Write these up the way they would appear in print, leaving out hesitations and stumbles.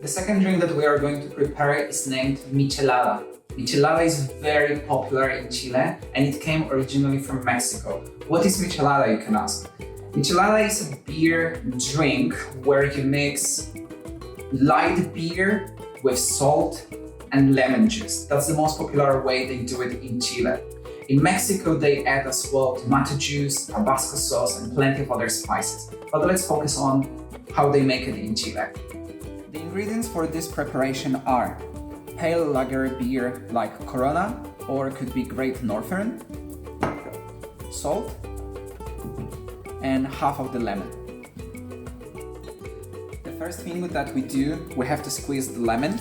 The second drink that we are going to prepare is named Michelada. Michelada is very popular in Chile and it came originally from Mexico. What is Michelada, you can ask? Michelada is a beer drink where you mix light beer with salt and lemon juice. That's the most popular way they do it in Chile. In Mexico, they add as well tomato juice, Tabasco sauce, and plenty of other spices. But let's focus on how they make it in Chile. The ingredients for this preparation are pale lager beer like Corona, or could be Great Northern, salt, and half of the lemon. The first thing that we do, we have to squeeze the lemon.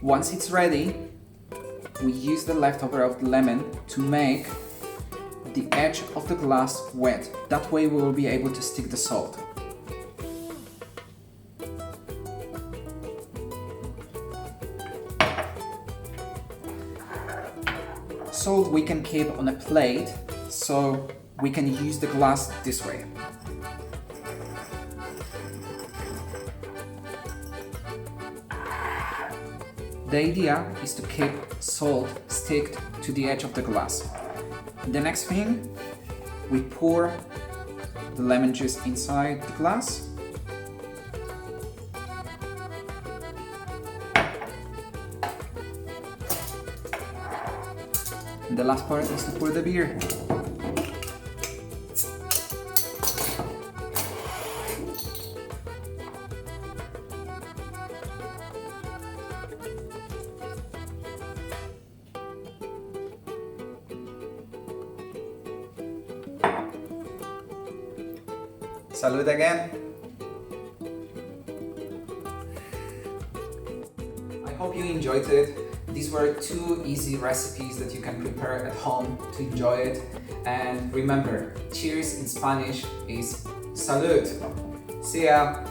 Once it's ready, we use the leftover of the lemon to make the edge of the glass wet. That way we will be able to stick the salt. Salt we can keep on a plate, so we can use the glass this way. The idea is to keep salt stick to the edge of the glass. The next thing, we pour the lemon juice inside the glass. And the last part is to pour the beer. Salud again! I hope you enjoyed it. These were 2 easy recipes that you can prepare at home to enjoy it. And remember, cheers in Spanish is Salud. See ya!